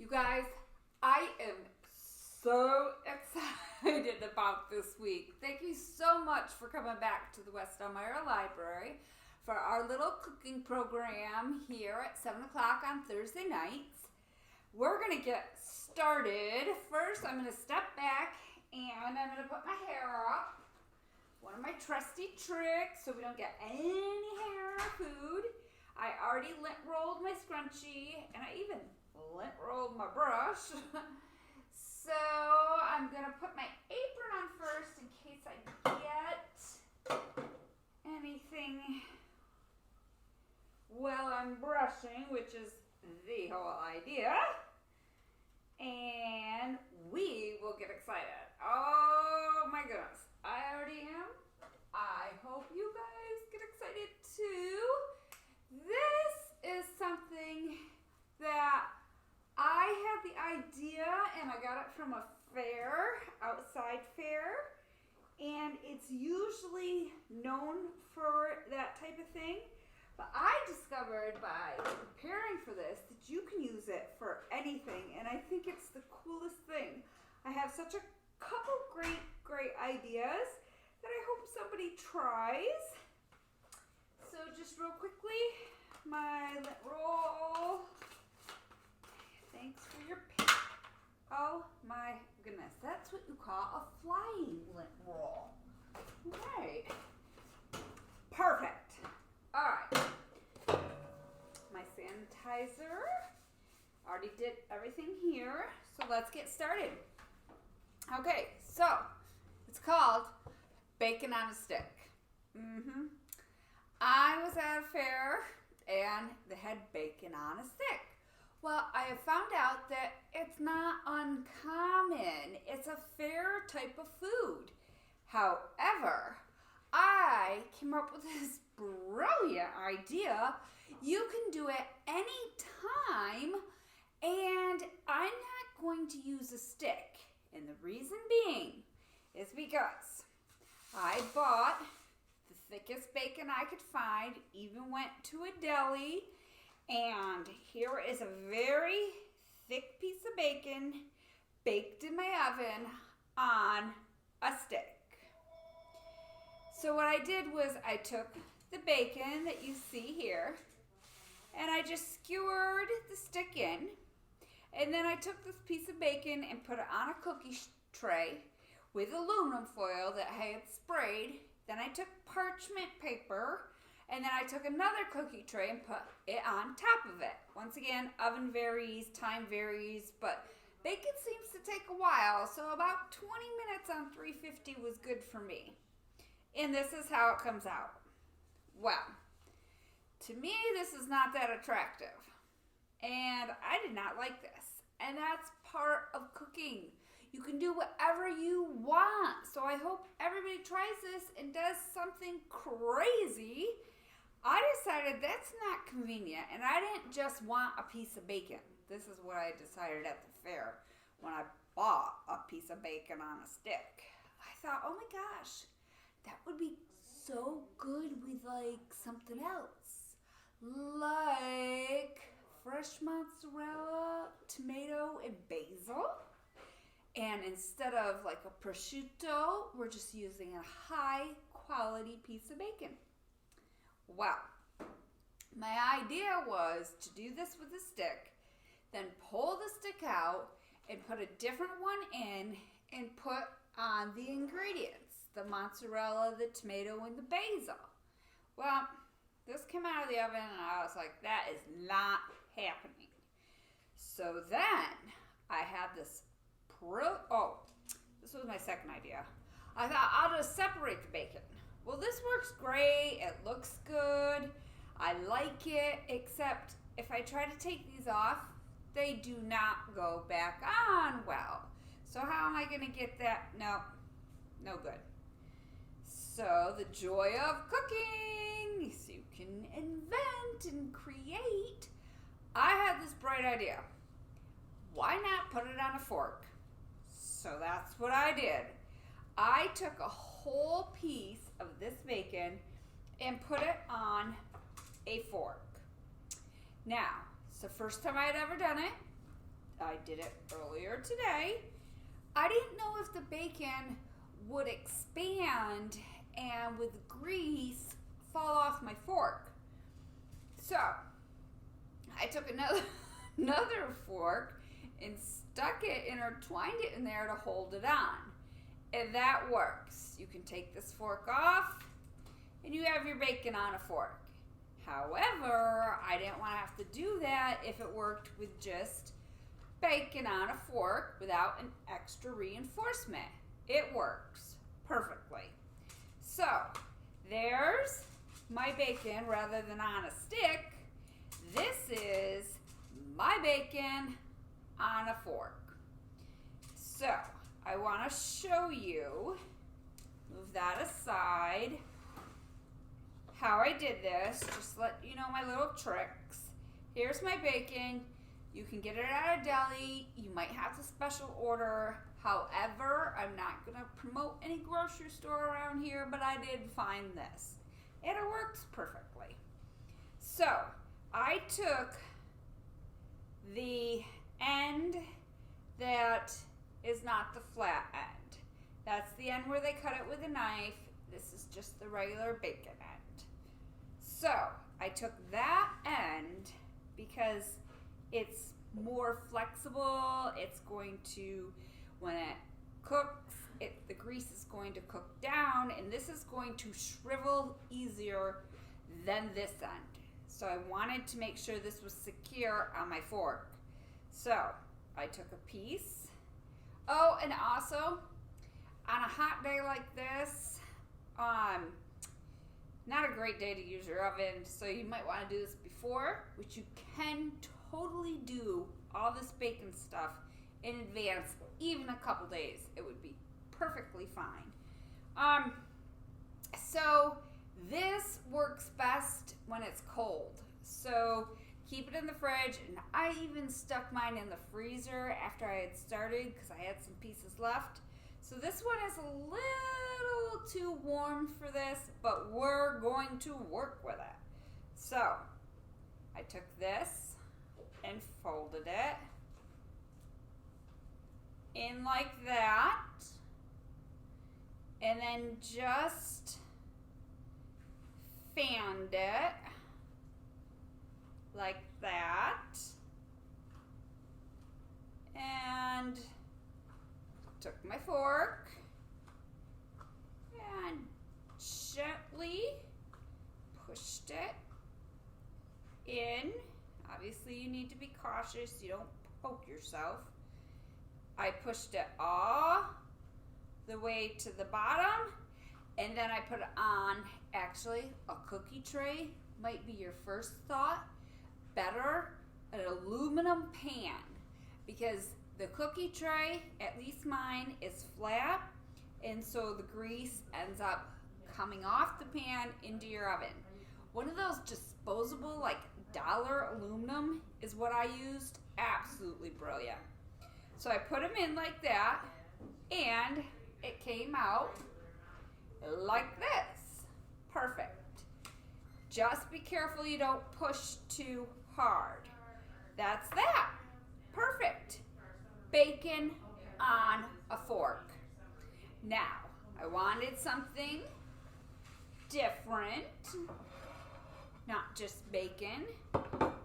You guys, I am so excited about this week. Thank you so much for coming back to the West Elmira Library for our little cooking program here at 7 o'clock on Thursday nights. We're going to get started. First, I'm going to step back and I'm going to put my hair up. One of my trusty tricks so we don't get any hair in our food. I already lint rolled my scrunchie and I even lint rolled my brush. So I'm going to put my apron on first in case I get anything while I'm brushing, which is the whole idea. And we will get excited. Oh my goodness. I already am. I hope you guys get excited too. This is something that I had the idea and I got it from a fair, outside fair, and it's usually known for that type of thing. But I discovered by preparing for this that you can use it for anything, and I think it's the coolest thing. I have such a couple great ideas that I hope somebody tries. So just real quickly, my lint roll. Thanks for your pick. Oh my goodness, that's what you call a flying lint roll. Right. Perfect. All right. My sanitizer. Already did everything here, so let's get started. Okay, so it's called bacon on a stick. I was at a fair and they had bacon on a stick. Well, I have found out that it's not uncommon. It's a fair type of food. However, I came up with this brilliant idea. You can do it anytime, and I'm not going to use a stick. And the reason being is because I bought the thickest bacon I could find, even went to a deli, and here is a very thick piece of bacon baked in my oven on a stick. So what I did was I took the bacon that you see here and I just skewered the stick in, and then I took this piece of bacon and put it on a cookie tray with aluminum foil that I had sprayed. Then I took parchment paper, and then I took another cookie tray and put it on top of it. Once again, oven varies, time varies, but bacon seems to take a while, so about 20 minutes on 350 was good for me. And this is how it comes out. Well, to me, this is not that attractive. And I did not like this. And that's part of cooking. You can do whatever you want. So I hope everybody tries this and does something crazy. I decided that's not convenient, and I didn't just want a piece of bacon. This is what I decided at the fair when I bought a piece of bacon on a stick. I thought, oh my gosh, that would be so good with like something else. Like fresh mozzarella, tomato, and basil. And instead of like a prosciutto, we're just using a high quality piece of bacon. Well, my idea was to do this with a stick, then pull the stick out and put a different one in and put on the ingredients, the mozzarella, the tomato, and the basil. Well, this came out of the oven and I was like, that is not happening. So then I had this this was my second idea. I thought I'll just separate the bacon. Well, this works great. It looks good. I like it, except if I try to take these off, they do not go back on well. So how am I going to get that? No good. So the joy of cooking, so you can invent and create. I had this bright idea. Why not put it on a fork? So that's what I did. I took a whole piece of this bacon and put it on a fork. Now, it's the first time I had ever done it. I did it earlier today. I didn't know if the bacon would expand and with grease fall off my fork. So I took another fork and stuck it, intertwined it in there to hold it on. And that works. You can take this fork off and you have your bacon on a fork. However, I didn't want to have to do that if it worked with just bacon on a fork without an extra reinforcement. It works perfectly. So, there's my bacon rather than on a stick. This is my bacon on a fork. So, I want to show you, move that aside, how I did this. Just let you know my little tricks. Here's my bacon. You can get it at a deli. You might have to special order. However, I'm not going to promote any grocery store around here, but I did find this. And it works perfectly. So, I took the end that is not the flat end. That's the end where they cut it with a knife. This is just the regular bacon end. So, I took that end because it's more flexible. It's going to, when it cooks, the grease is going to cook down, and this is going to shrivel easier than this end. So I wanted to make sure this was secure on my fork. So I took a piece. Oh, and also, on a hot day like this, not a great day to use your oven, so you might want to do this before, which you can totally do all this bacon stuff in advance, even a couple days. It would be perfectly fine. So this works best when it's cold. So keep it in the fridge, and I even stuck mine in the freezer after I had started because I had some pieces left. So this one is a little too warm for this, but we're going to work with it. So I took this and folded it in like that, and then just fanned it like that, and took my fork and gently pushed it in. Obviously you need to be cautious, you don't poke yourself. I pushed it all the way to the bottom, and then I put it on, actually, a cookie tray might be your first thought. Better an aluminum pan, because the cookie tray, at least mine, is flat, and so the grease ends up coming off the pan into your oven. One of those disposable, like dollar aluminum is what I used. Absolutely brilliant. So I put them in like that, and it came out like this. Perfect. Just be careful you don't push too hard. That's that. Perfect. Bacon on a fork. Now, I wanted something different, not just bacon,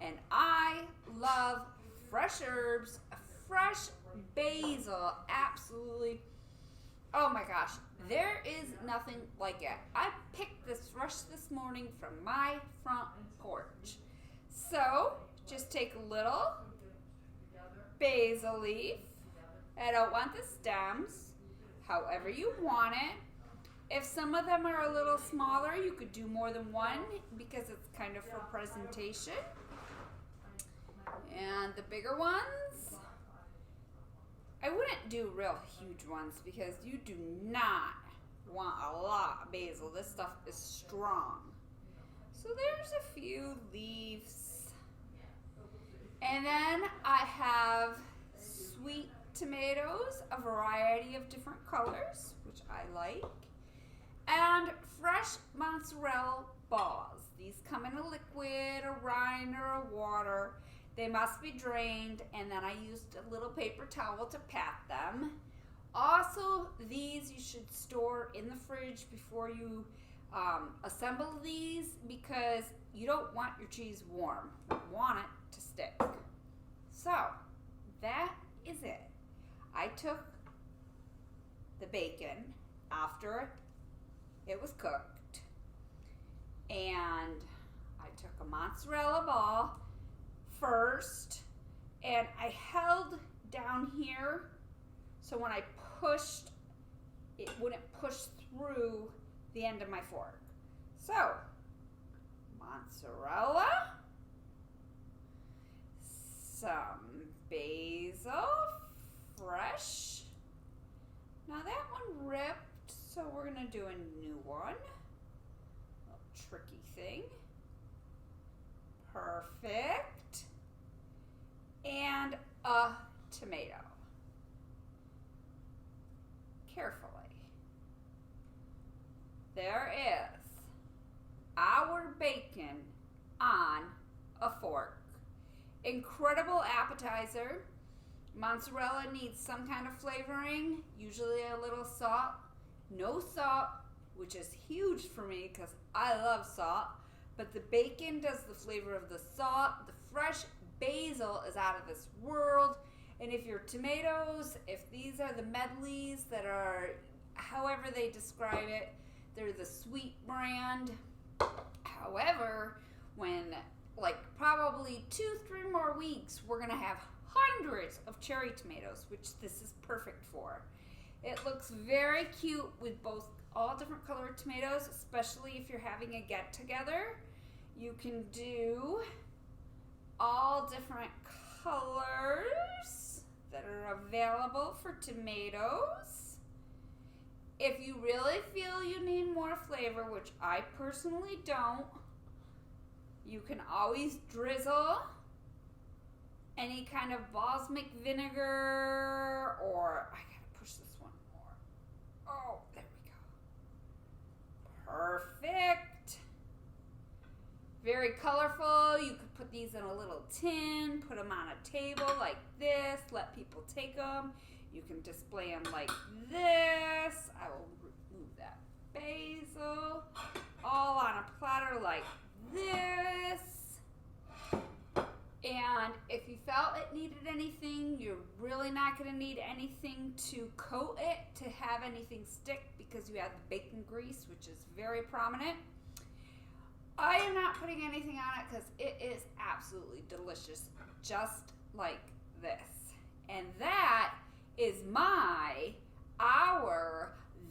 and I love fresh herbs, fresh basil, absolutely. Oh my gosh, there is nothing like it. I picked this fresh this morning from my front porch. So, just take a little basil leaf. I don't want the stems, however you want it. If some of them are a little smaller, you could do more than one because it's kind of for presentation. And the bigger ones, I wouldn't do real huge ones because you do not want a lot of basil. This stuff is strong. So there's a few leaves. And then I have sweet tomatoes, a variety of different colors, which I like. And fresh mozzarella balls. These come in a liquid, a rind, or a water. They must be drained, and then I used a little paper towel to pat them. Also, these you should store in the fridge before you assemble these, because you don't want your cheese warm. You want it to stick. So, that is it. I took the bacon after it was cooked, and I took a mozzarella ball first, and I held down here so when I pushed, it wouldn't push through the end of my fork. So, mozzarella, some basil, fresh. Now that one ripped, so we're gonna do a new one. A little tricky thing. Perfect. And a tomato. Carefully. There is our bacon on a fork. Incredible appetizer. Mozzarella needs some kind of flavoring, usually a little salt. No salt, which is huge for me because I love salt, but the bacon does the flavor of the salt. The fresh basil is out of this world. And if your tomatoes, if these are the medleys that are, however they describe it, they're the sweet brand. However, when like probably 2-3 more weeks, we're gonna have hundreds of cherry tomatoes, which this is perfect for. It looks very cute with both all different colored tomatoes, especially if you're having a get together. You can do all different colors that are available for tomatoes. If you really feel you need more flavor, which I personally don't, you can always drizzle any kind of balsamic vinegar, or I gotta push this one more. Oh, there we go. Perfect. Very colorful. You could put these in a little tin, put them on a table like this, let people take them. You can display them like this. I will remove that basil. All on a platter like this. And if you felt it needed anything, you're really not going to need anything to coat it to have anything stick, because you have the bacon grease, which is very prominent. I am not putting anything on it because it is absolutely delicious, just like this. And that is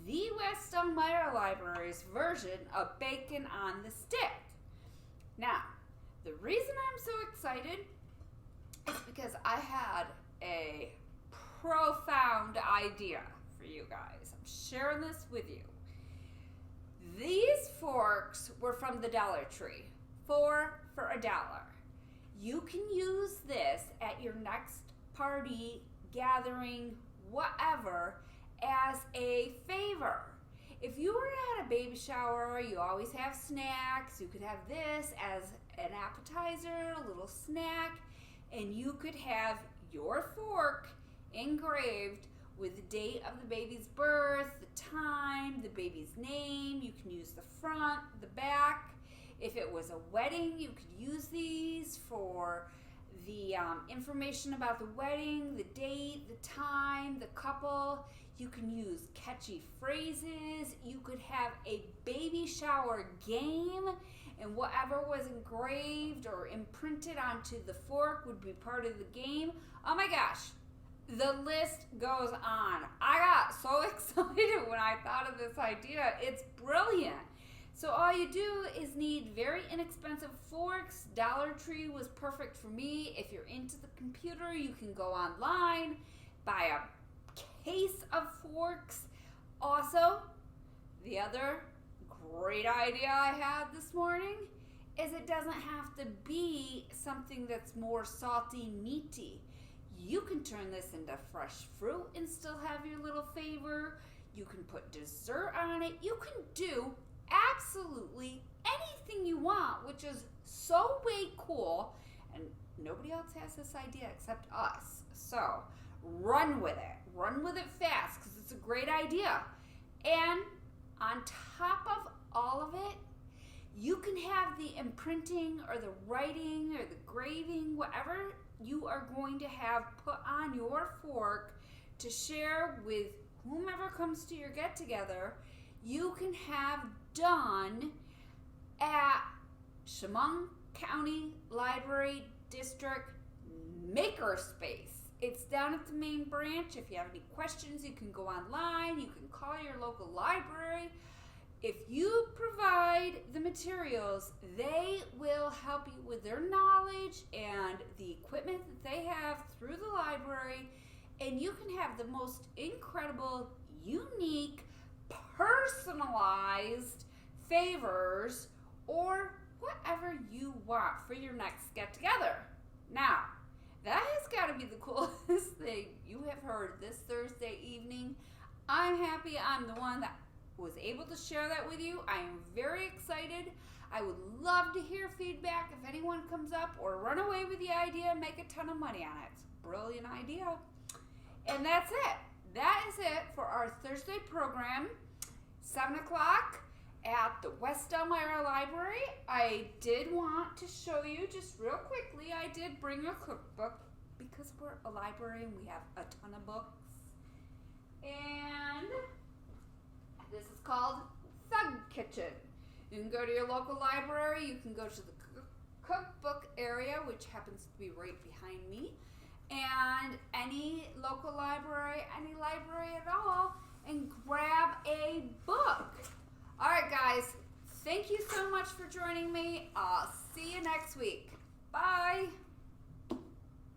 the Whetstone Meyer Library's version of bacon on the stick. Now, the reason I'm so excited is because I had a profound idea for you guys. I'm sharing this with you. These forks were from the Dollar Tree, 4 for $1. You can use this at your next party, gathering, whatever, as a favor. If you were at a baby shower, you always have snacks. You could have this as an appetizer, a little snack, and you could have your fork engraved with the date of the baby's birth, the time, the baby's name. You can use the front, the back. If it was a wedding, you could use these for the information about the wedding, the date, the time, the couple. You can use catchy phrases. You could have a baby shower game, and whatever was engraved or imprinted onto the fork would be part of the game. Oh my gosh, the list goes on. I got so excited when I thought of this idea. It's brilliant. So all you do is need very inexpensive forks. Dollar Tree was perfect for me. If you're into the computer, you can go online, buy a case of forks. Also, the other great idea I had this morning is it doesn't have to be something that's more salty, meaty. You can turn this into fresh fruit and still have your little favor. You can put dessert on it. You can do absolutely anything you want, which is so way cool. And Nobody else has this idea except us. So run with it. Run with it fast because it's a great idea. And on top of all of it, you can have the imprinting or the writing or the graving, whatever you are going to have put on your fork to share with whomever comes to your get-together, you can have done at Chemung County Library District Makerspace. It's down at the main branch. If you have any questions, you can go online. You can call your local library. If you provide the materials, they will help you with their knowledge and the equipment that they have through the library, and you can have the most incredible, unique, personalized favors or whatever you want for your next get-together. Now, that has got to be the coolest thing you have heard this Thursday evening. I'm happy I'm the one that was able to share that with you. I am very excited. I would love to hear feedback if anyone comes up or run away with the idea and make a ton of money on it. It's a brilliant idea. And that's it. That is it for our Thursday program, 7 o'clock at the West Elmira Library. I did want to show you just real quickly, I did bring a cookbook because we're a library and we have a ton of books. And this is called Thug Kitchen. You can go to your local library. You can go to the cookbook area, which happens to be right behind me, and any local library, any library at all, and grab a book. All right, guys, thank you so much for joining me. I'll see you next week. Bye.